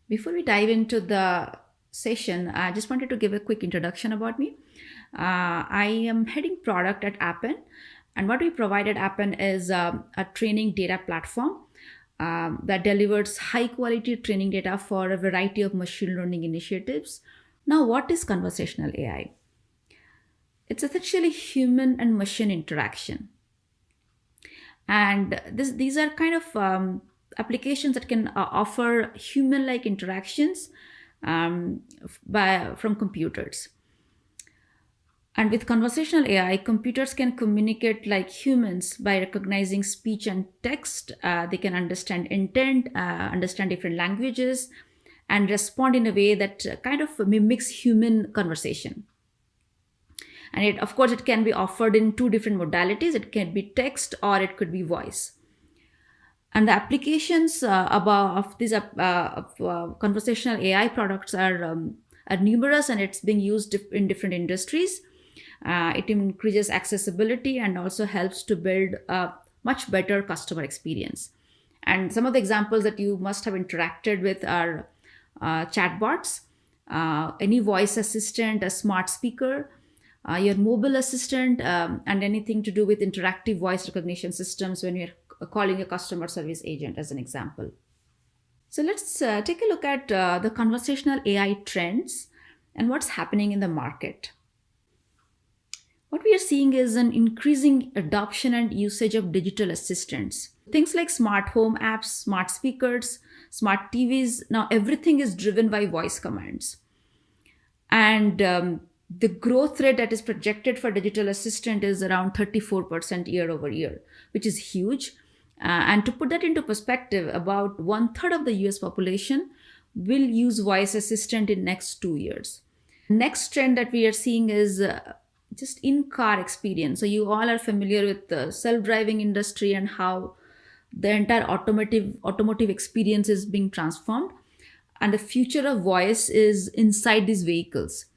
Before we dive into the session, I just wanted to give a quick introduction about me. I am heading product at Appen, and what we provide at Appen is a training data platform that delivers high quality training data for a variety of machine learning initiatives. Now, what is conversational AI? It's essentially human and machine interaction, and these are kind of applications that can offer human-like interactions from computers. And with conversational AI, computers can communicate like humans by recognizing speech and text. They can understand intent, understand different languages, and respond in a way that kind of mimics human conversation. And of course, it can be offered in two different modalities. It can be text or it could be voice. And the applications of these conversational AI products are numerous, and it's being used in different industries. It increases accessibility and also helps to build a much better customer experience. And some of the examples that you must have interacted with are chatbots, any voice assistant, a smart speaker, your mobile assistant, and anything to do with interactive voice recognition systems when you're calling a customer service agent, as an example. So let's take a look at the conversational AI trends and what's happening in the market. What we are seeing is an increasing adoption and usage of digital assistants. Things like smart home apps, smart speakers, smart TVs, now everything is driven by voice commands. And the growth rate that is projected for digital assistant is around 34% year over year, which is huge. And to put that into perspective, about one third of the US population will use voice assistant in next 2 years. Next trend that we are seeing is just in-car experience. So you all are familiar with the self-driving industry and how the entire automotive experience is being transformed. And the future of voice is inside these vehicles.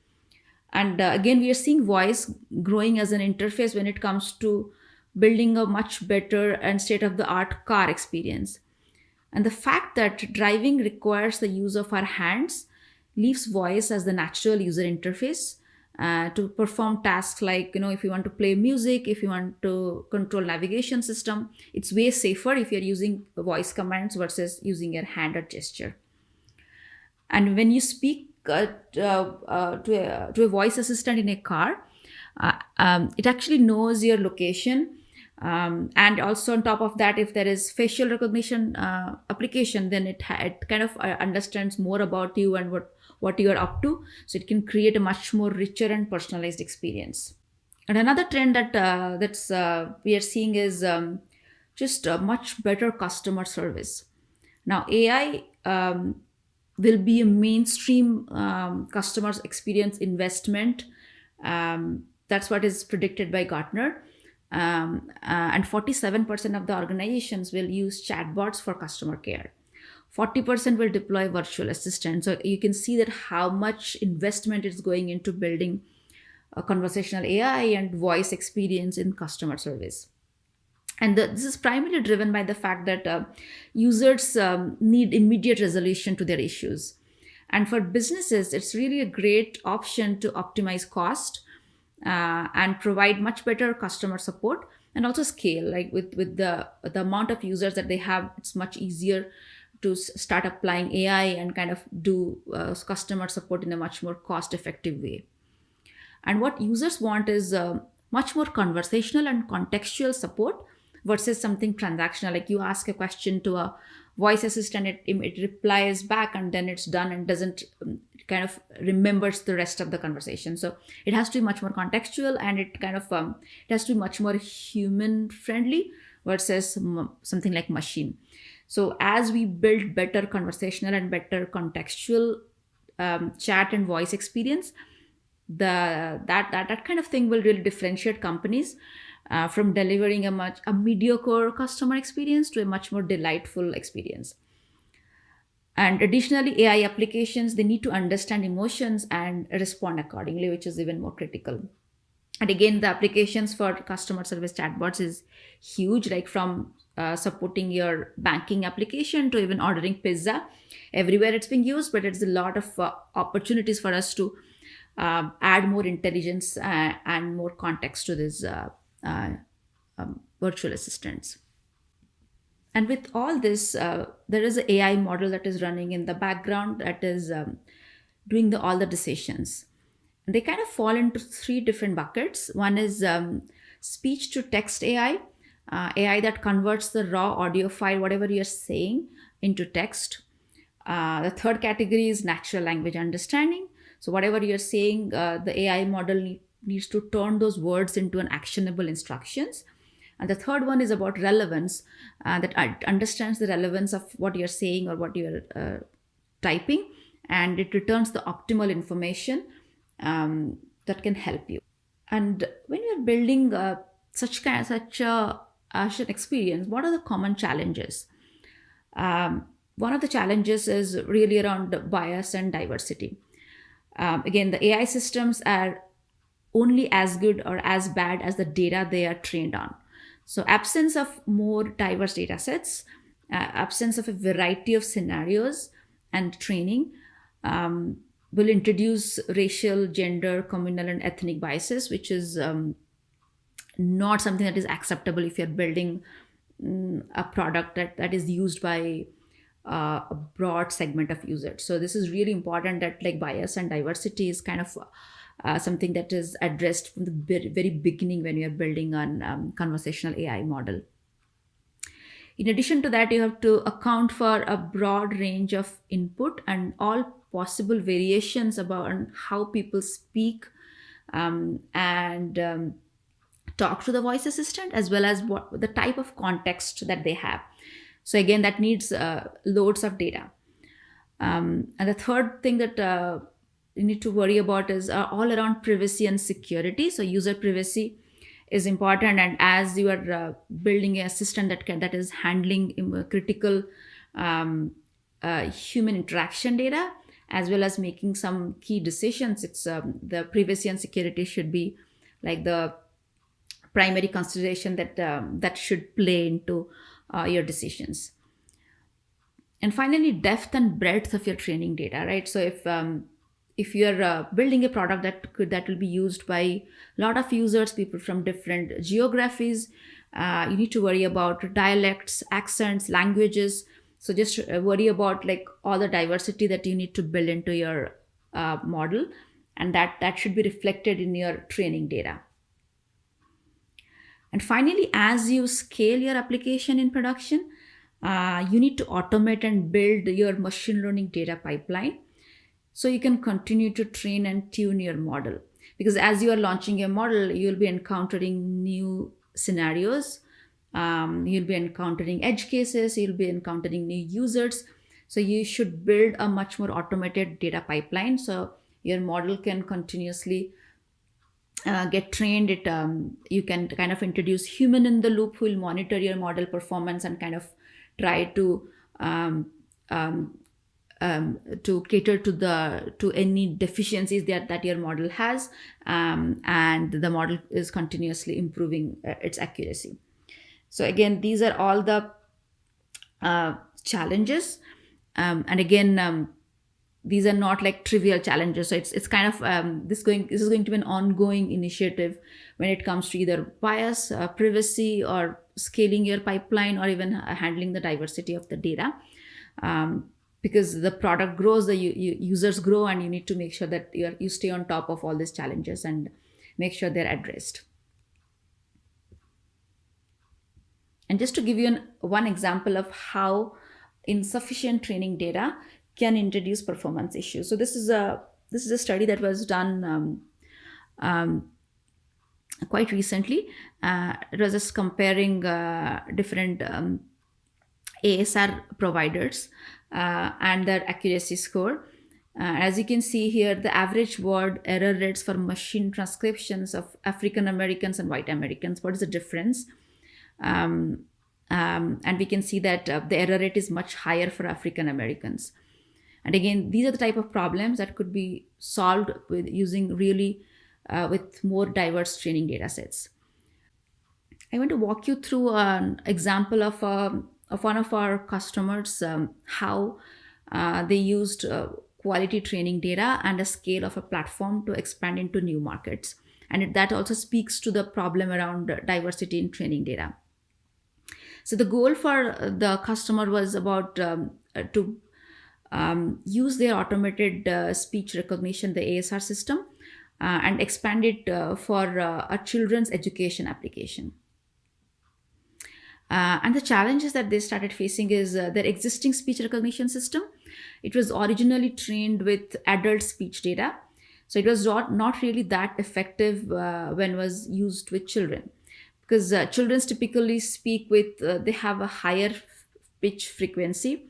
And again, we are seeing voice growing as an interface when it comes to building a much better and state of the art car experience. And the fact that driving requires the use of our hands leaves voice as the natural user interface to perform tasks like, if you want to play music, if you want to control navigation system, it's way safer if you're using voice commands versus using your hand or gesture. And when you speak to a voice assistant in a car, it actually knows your location. And also on top of that, if there is facial recognition application, then it kind of understands more about you and what you are up to. So it can create a much more richer and personalized experience. And another trend that we are seeing is just a much better customer service. Now, AI will be a mainstream customers experience investment. That's what is predicted by Gartner. And 47% of the organizations will use chatbots for customer care. 40% will deploy virtual assistants. So you can see that how much investment is going into building a conversational AI and voice experience in customer service. And this is primarily driven by the fact that users need immediate resolution to their issues. And for businesses, it's really a great option to optimize cost and provide much better customer support and also scale. Like with the amount of users that they have, it's much easier to start applying AI and kind of do customer support in a much more cost effective way. And what users want is much more conversational and contextual support versus something transactional. Like you ask a question to a voice assistant, it replies back and then it's done and doesn't kind of remembers the rest of the conversation. So it has to be much more contextual, and it kind of it has to be much more human friendly versus something like machine. So as we build better conversational and better contextual chat and voice experience, that kind of thing will really differentiate companies from delivering a mediocre customer experience to a much more delightful experience. And additionally, AI applications, they need to understand emotions and respond accordingly, which is even more critical. And again, the applications for customer service chatbots is huge, like from supporting your banking application to even ordering pizza. Everywhere it's being used, but it's a lot of opportunities for us to add more intelligence and more context to these uh, virtual assistants. And with all this, there is an AI model that is running in the background that is doing all the decisions. And they kind of fall into three different buckets. One is speech to text AI, AI that converts the raw audio file, whatever you're saying, into text. The third category is natural language understanding. So, whatever you're saying, the AI model needs to turn those words into an actionable instructions. And the third one is about relevance, that understands the relevance of what you're saying or what you're typing, and it returns the optimal information that can help you. And when you're building such an experience, what are the common challenges? One of the challenges is really around bias and diversity. Again, the AI systems are only as good or as bad as the data they are trained on. So, absence of more diverse data sets, absence of a variety of scenarios and training will introduce racial, gender, communal, and ethnic biases, which is not something that is acceptable if you're building a product that is used by a broad segment of users. So this is really important that like bias and diversity is kind of something that is addressed from the very beginning when you're building on conversational AI model. In addition to that, you have to account for a broad range of input and all possible variations about how people speak and talk to the voice assistant, as well as what the type of context that they have. So again, that needs loads of data. And the third thing that you need to worry about is all around privacy and security. So user privacy is important, and as you are building a system that is handling critical human interaction data, as well as making some key decisions, it's the privacy and security should be like the primary consideration that should play into your decisions. And finally, depth and breadth of your training data, right? So if you're building a product that will be used by a lot of users, people from different geographies, you need to worry about dialects, accents, languages. So just worry about like all the diversity that you need to build into your model, and that should be reflected in your training data. And finally, as you scale your application in production, you need to automate and build your machine learning data pipeline so you can continue to train and tune your model. Because as you are launching your model, you'll be encountering new scenarios, you'll be encountering edge cases, you'll be encountering new users. So you should build a much more automated data pipeline so your model can continuously get trained. You can kind of introduce human in the loop who will monitor your model performance and kind of try to cater to any deficiencies that your model has, and the model is continuously improving its accuracy. So again, these are all the challenges, and again, these are not like trivial challenges. So it's kind of this is going to be an ongoing initiative when it comes to either bias, privacy, or scaling your pipeline, or even handling the diversity of the data. Because the product grows, the users grow, and you need to make sure that you stay on top of all these challenges and make sure they're addressed. And just to give you one example of how insufficient training data can introduce performance issues. So this is a study that was done quite recently. It was just comparing different ASR providers and their accuracy score. As you can see here, the average word error rates for machine transcriptions of African Americans and white Americans. What is the difference? And we can see that the error rate is much higher for African Americans. And again, these are the type of problems that could be solved with using really with more diverse training data sets. I want to walk you through an example of one of our customers, how they used quality training data and a scale of a platform to expand into new markets. And that also speaks to the problem around diversity in training data. So the goal for the customer was about to use their automated speech recognition, the ASR system, and expand it for a children's education application. And the challenges that they started facing is their existing speech recognition system. It was originally trained with adult speech data, so it was not really that effective when was used with children, because children typically speak with they have a higher pitch frequency.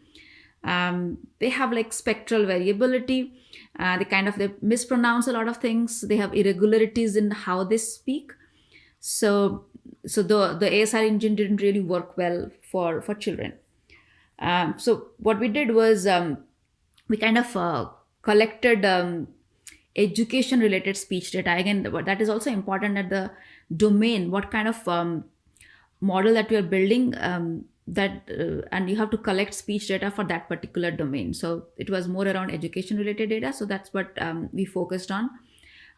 They have like spectral variability. They mispronounce a lot of things. They have irregularities in how they speak. So the ASR engine didn't really work well for children. So what we did was we kind of collected education related speech data. Again, that is also important at the domain, what kind of model that we are building, and you have to collect speech data for that particular domain. So it was more around education related data. So that's what we focused on.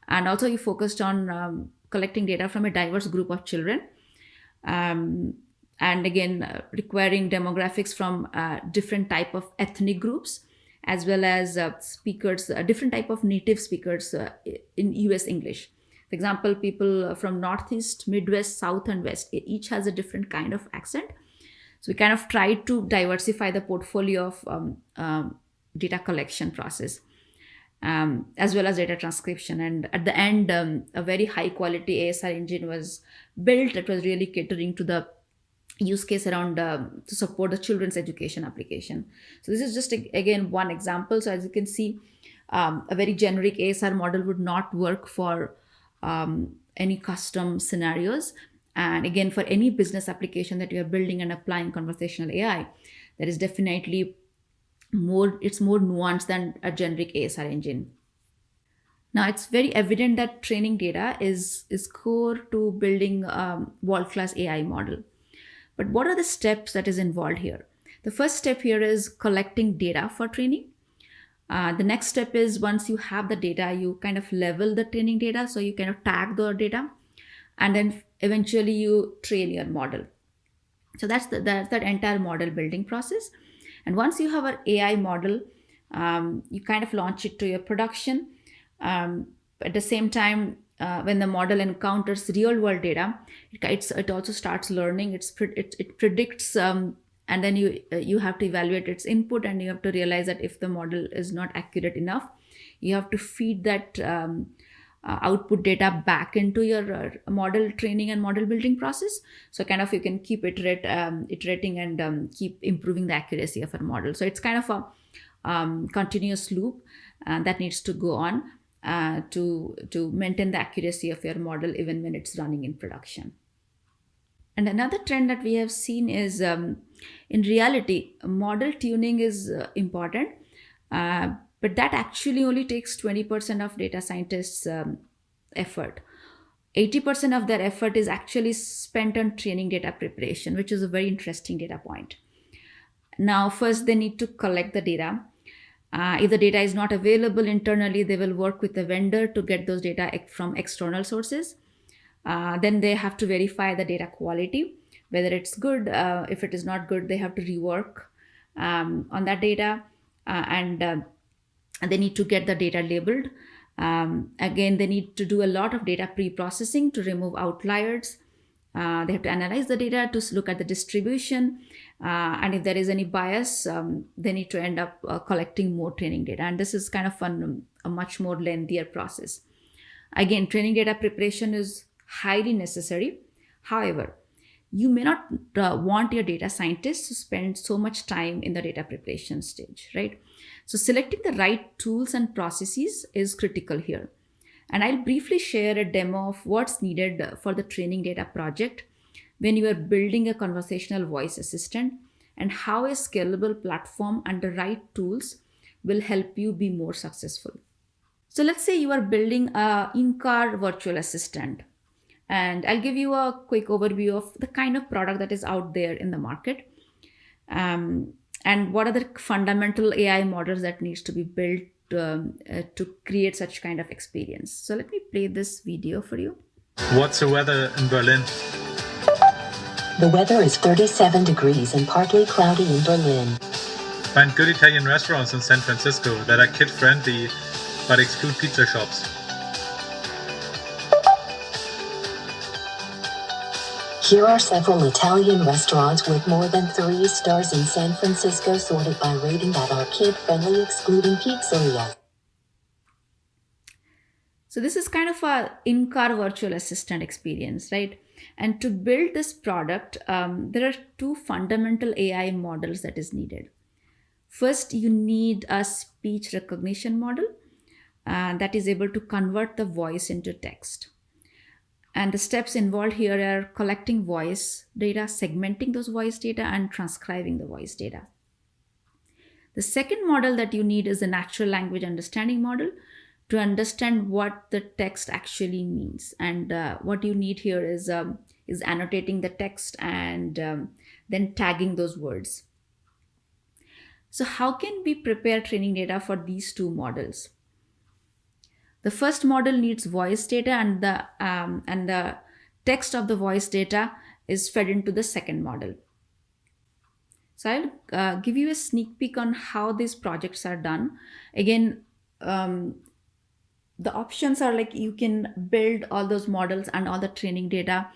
And also we focused on collecting data from a diverse group of children. And again, requiring demographics from different type of ethnic groups, as well as speakers, different type of native speakers in US English. For example, people from Northeast, Midwest, South, and West, each has a different kind of accent. So we kind of tried to diversify the portfolio of data collection process, as well as data transcription. And at the end, a very high quality ASR engine was built that was really catering to the use case around to support the children's education application. So this is just again one example. So as you can see, a very generic ASR model would not work for any custom scenarios. And again, for any business application that you are building and applying conversational AI, there is definitely it's more nuanced than a generic ASR engine. Now, it's very evident that training data is core to building world-class AI model. But what are the steps that is involved here? The first step here is collecting data for training. The next step is, once you have the data, you kind of level the training data. So you kind of tag the data, and then eventually you train your model. So that's that entire model building process. And once you have an AI model, you kind of launch it to your production. At the same time, when the model encounters real world data, it also starts learning. It predicts, and then you have to evaluate its input, and you have to realize that if the model is not accurate enough, you have to feed that output data back into your model training and model building process. So kind of you can keep iterating and keep improving the accuracy of a model. So it's kind of a continuous loop that needs to go on to maintain the accuracy of your model even when it's running in production. And another trend that we have seen is, in reality, model tuning is important, but that actually only takes 20% of data scientists' effort. 80% of their effort is actually spent on training data preparation, which is a very interesting data point. Now, first, they need to collect the data. If the data is not available internally, they will work with the vendor to get those data from external sources. Then they have to verify the data quality, whether it's good. If it is not good, they have to rework on that data, and they need to get the data labeled. Again, they need to do a lot of data pre-processing to remove outliers. They have to analyze the data to look at the distribution, and if there is any bias, they need to end up collecting more training data. And this is kind of a much more lengthier process. Again, training data preparation is highly necessary. However, you may not want your data scientists to spend so much time in the data preparation stage, right? So selecting the right tools and processes is critical here. And I'll briefly share a demo of what's needed for the training data project when you are building a conversational voice assistant, and how a scalable platform and the right tools will help you be more successful. So let's say you are building a in-car virtual assistant, And I'll give you a quick overview of the kind of product that is out there in the market, um, and what are the fundamental AI models that needs to be built to create such kind of experience. So let me play this video for you. What's the weather in Berlin? The weather is 37 degrees and partly cloudy in Berlin. Find good Italian restaurants in San Francisco that are kid-friendly but exclude pizza shops. Here are several Italian restaurants with more than 3 stars in San Francisco sorted by rating that are kid-friendly excluding pizzeria. So this is kind of a in-car virtual assistant experience, right? And to build this product, there are two fundamental AI models that is needed. First, you need a speech recognition model that is able to convert the voice into text. And the steps involved here are collecting voice data, segmenting those voice data, and transcribing the voice data. The second model that you need is a natural language understanding model to understand what the text actually means. And what you need here is annotating the text and then tagging those words. So how can we prepare training data for these two models? The first model needs voice data, and the text of the voice data is fed into the second model. So I'll give you a sneak peek on how these projects are done. Again, the options are like you can build all those models and all the training data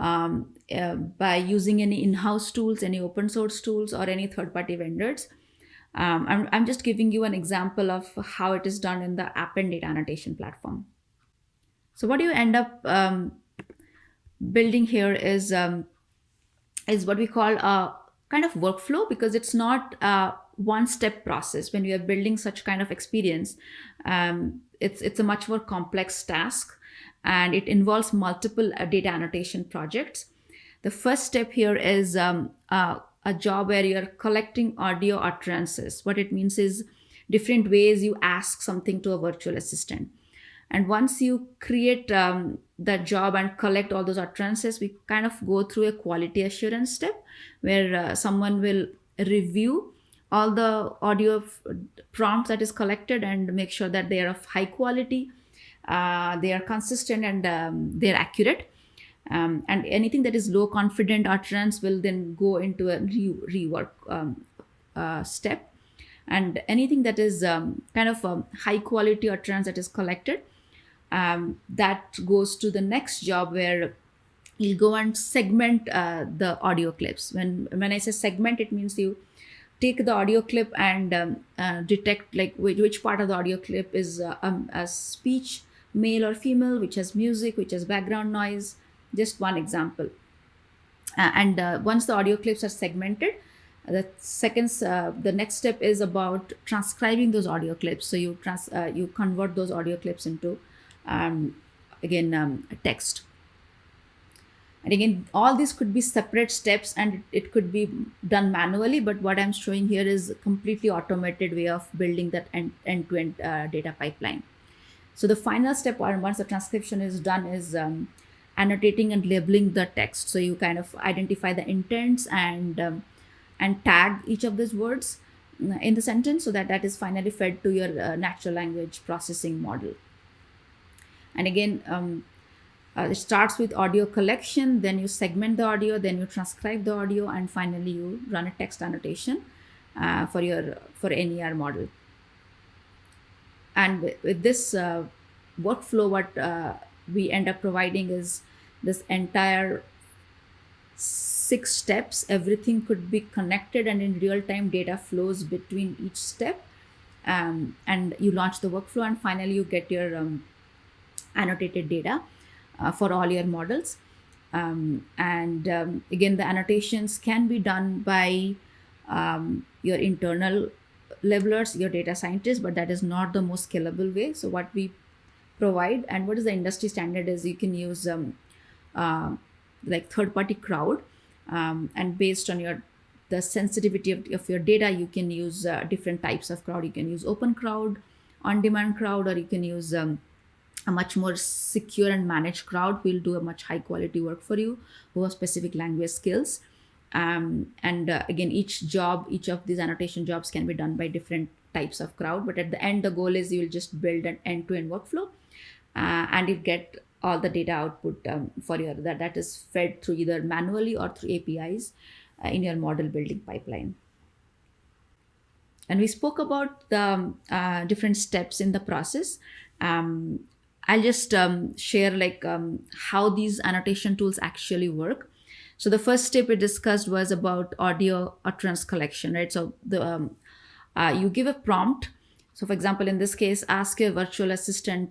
by using any in-house tools, any open source tools, or any third-party vendors. I'm just giving you an example of how it is done in the Appen data annotation platform. So what you end up building here is what we call a kind of workflow, because it's not a one-step process. When you are building such kind of experience, it's a much more complex task, and it involves multiple data annotation projects. The first step here is a job where you're collecting audio utterances. What it means is different ways you ask something to a virtual assistant. And once you create that job and collect all those utterances, we kind of go through a quality assurance step where someone will review all the audio prompts that is collected and make sure that they are of high quality, they are consistent, and they're accurate. And anything that is low confident utterance will then go into a rework step. And anything that is kind of high quality utterance that is collected, that goes to the next job where you'll go and segment the audio clips. When I say segment, it means you take the audio clip and detect like which part of the audio clip is a speech, male or female, which has music, which has background noise. Just one example. And once the audio clips are segmented, the next step is about transcribing those audio clips. So you convert those audio clips into text. And again, all these could be separate steps and it could be done manually, but what I'm showing here is a completely automated way of building that end-to-end data pipeline. So the final step, once the transcription is done, is annotating and labeling the text. So you kind of identify the intents and tag each of these words in the sentence so that is finally fed to your natural language processing model. And again, it starts with audio collection, then you segment the audio, then you transcribe the audio, and finally you run a text annotation for NER model. And with this workflow, what we end up providing is this entire 6 steps. Everything could be connected, and in real time data flows between each step. And you launch the workflow, and finally you get your annotated data for all your models. Again, the annotations can be done by your internal levelers, your data scientists, but that is not the most scalable way. So what we provide and what is the industry standard is you can use like third-party crowd, and based on the sensitivity of your data, you can use different types of crowd. You can use open crowd, on-demand crowd, or you can use a much more secure and managed crowd will do a much high quality work for you who have specific language skills. And again, each of these annotation jobs can be done by different types of crowd, but at the end the goal is you will just build an end-to-end workflow, and you get all the data output for your that is fed through either manually or through APIs in your model building pipeline. And we spoke about the different steps in the process. I'll just share how these annotation tools actually work. So the first step we discussed was about audio utterance collection, right? So you give a prompt. So for example, in this case, ask your virtual assistant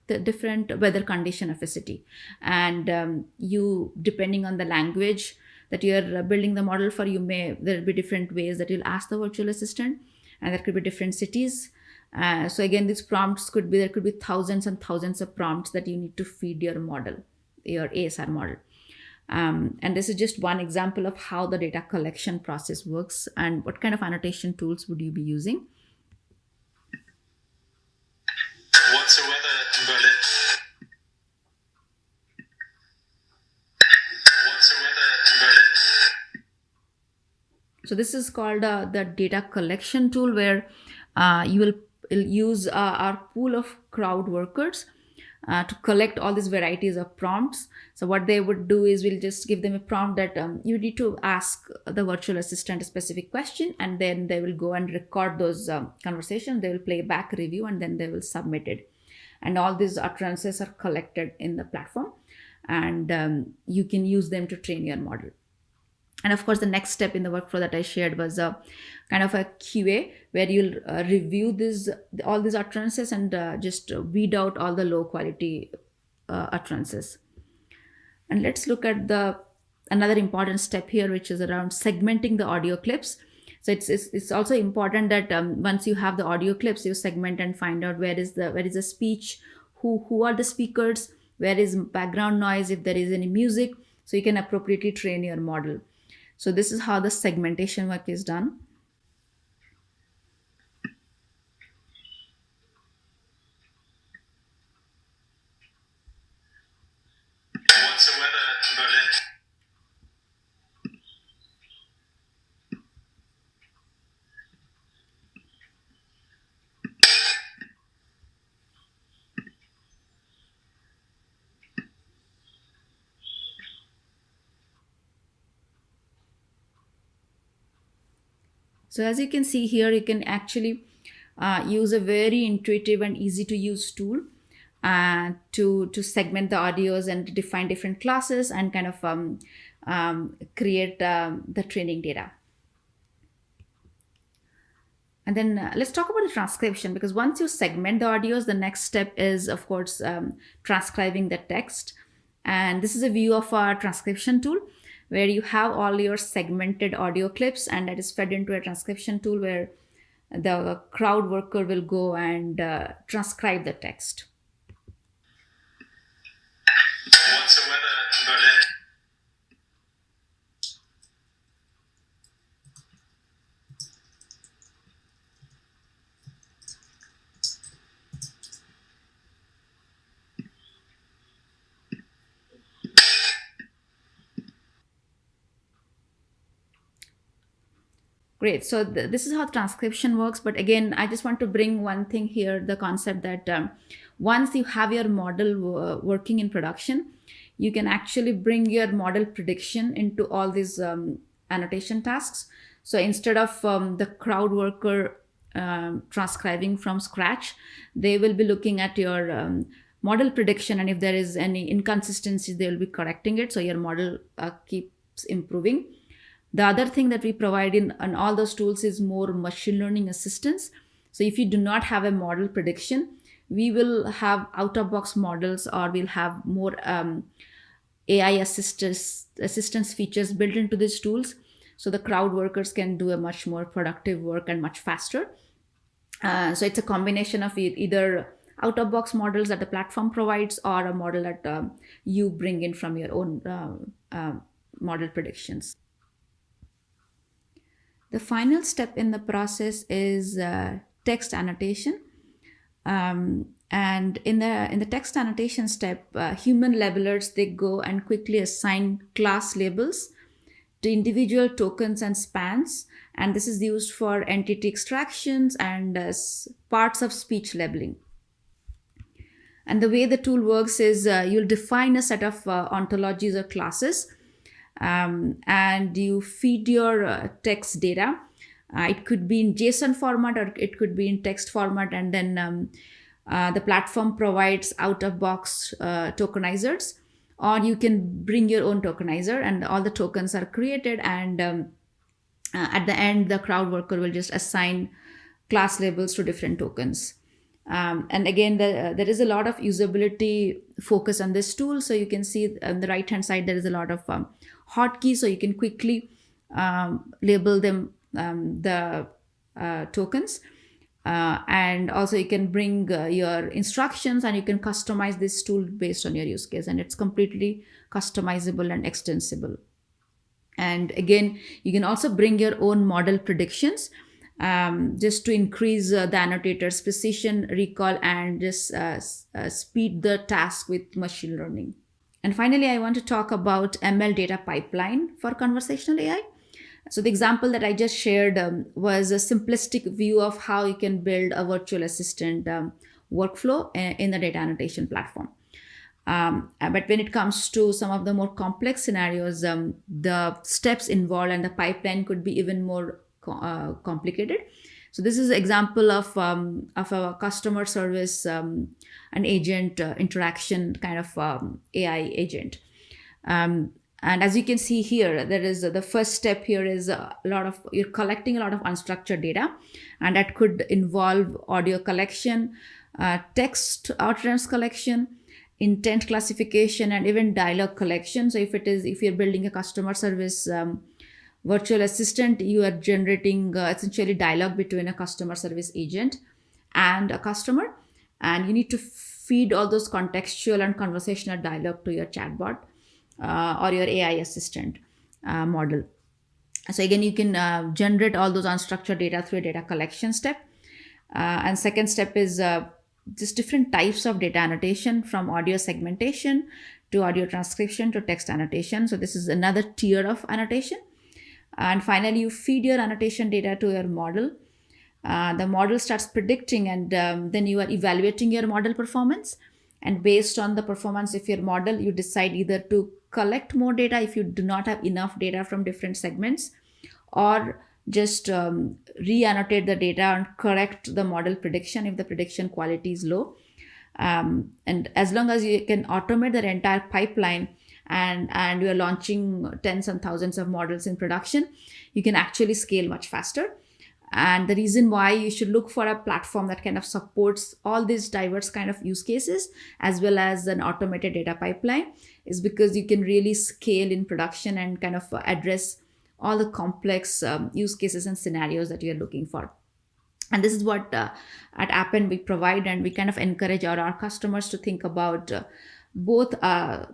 the different weather condition of a city, and you, depending on the language that you're building the model for, there'll be different ways that you'll ask the virtual assistant, and there could be different cities. So again, these prompts there could be thousands and thousands of prompts that you need to feed your model, your ASR model. And this is just one example of how the data collection process works and what kind of annotation tools would you be using. What's the weather in Berlin? What's the weather in Berlin? So this is called the data collection tool, where you will use our pool of crowd workers to collect all these varieties of prompts. So what they would do is we'll just give them a prompt that you need to ask the virtual assistant a specific question, and then they will go and record those conversations. They will play back, review, and then they will submit it. And all these utterances are collected in the platform, and you can use them to train your model. And of course, the next step in the workflow that I shared was a kind of a QA, where you'll review all these utterances and just weed out all the low quality utterances. And let's look at another important step here, which is around segmenting the audio clips. So it's also important that once you have the audio clips, you segment and find out where is the speech, who are the speakers, where is background noise, if there is any music, so you can appropriately train your model. So this is how the segmentation work is done. What's the weather in Berlin? So as you can see here, you can actually use a very intuitive and easy to use tool to segment the audios and to define different classes and kind of create the training data. And then let's talk about the transcription, because once you segment the audios, the next step is, of course, transcribing the text. And this is a view of our transcription tool, where you have all your segmented audio clips, and that is fed into a transcription tool where the crowd worker will go and transcribe the text. What's the weather in Berlin? Great. So this is how transcription works. But again, I just want to bring one thing here, the concept that once you have your model working in production, you can actually bring your model prediction into all these annotation tasks. So instead of the crowd worker transcribing from scratch, they will be looking at your model prediction, and if there is any inconsistency, they will be correcting it. So your model keeps improving. The other thing that we provide in all those tools is more machine learning assistance. So if you do not have a model prediction, we will have out-of-box models, or we'll have more AI assistance features built into these tools, so the crowd workers can do a much more productive work and much faster. So it's a combination of either out-of-box models that the platform provides, or a model that you bring in from your own model predictions. The final step in the process is text annotation. And in the text annotation step, human labelers, they go and quickly assign class labels to individual tokens and spans, and this is used for entity extractions and parts of speech labeling. And the way the tool works is you'll define a set of ontologies or classes, and you feed your text data. It could be in JSON format or it could be in text format, and then the platform provides out-of-box tokenizers, or you can bring your own tokenizer, and all the tokens are created, and at the end, the crowd worker will just assign class labels to different tokens. And again, there is a lot of usability focus on this tool. So you can see on the right hand side, there is a lot of hotkeys, so you can quickly label them, the tokens. And also you can bring your instructions, and you can customize this tool based on your use case, and it's completely customizable and extensible. And again, you can also bring your own model predictions, just to increase the annotator's precision, recall, and just speed the task with machine learning. And finally, I want to talk about ML data pipeline for conversational AI. So the example that I just shared was a simplistic view of how you can build a virtual assistant workflow in the data annotation platform. But when it comes to some of the more complex scenarios, the steps involved and the pipeline could be even more complicated. So this is an example of a customer service an agent interaction kind of AI agent. And as you can see here, there is the first step here is you're collecting a lot of unstructured data, and that could involve audio collection, text utterance collection, intent classification, and even dialogue collection. So if you're building a customer service virtual assistant, you are generating essentially dialogue between a customer service agent and a customer, and you need to feed all those contextual and conversational dialogue to your chatbot or your AI assistant model. So again, you can generate all those unstructured data through a data collection step. And second step is just different types of data annotation, from audio segmentation to audio transcription to text annotation. So this is another tier of annotation. And finally, you feed your annotation data to your model. The model starts predicting, and then you are evaluating your model performance. And based on the performance of your model, you decide either to collect more data if you do not have enough data from different segments, or just re-annotate the data and correct the model prediction if the prediction quality is low. And as long as you can automate the entire pipeline, and you are launching tens and thousands of models in production, you can actually scale much faster. And the reason why you should look for a platform that kind of supports all these diverse kind of use cases as well as an automated data pipeline is because you can really scale in production and kind of address all the complex use cases and scenarios that you're looking for. And this is what at Appen we provide, and we kind of encourage our customers to think about both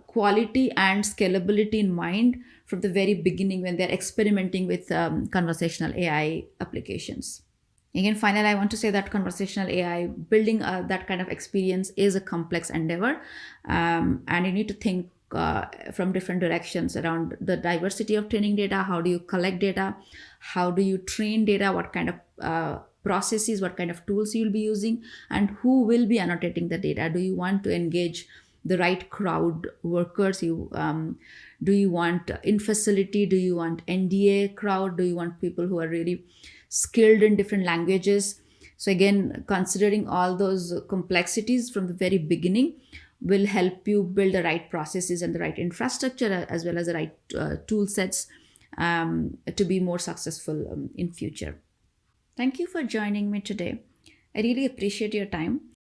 quality and scalability in mind from the very beginning when they're experimenting with conversational AI applications. Again, finally, I want to say that conversational AI, building that kind of experience is a complex endeavor, and you need to think from different directions around the diversity of training data. How do you collect data? How do you train data? What kind of processes, what kind of tools you'll be using, and who will be annotating the data? Do you want to engage the right crowd workers? Do you want in facility? Do you want NDA crowd? Do you want people who are really skilled in different languages? So again, considering all those complexities from the very beginning will help you build the right processes and the right infrastructure as well as the right tool sets to be more successful in future. Thank you for joining me today. I really appreciate your time.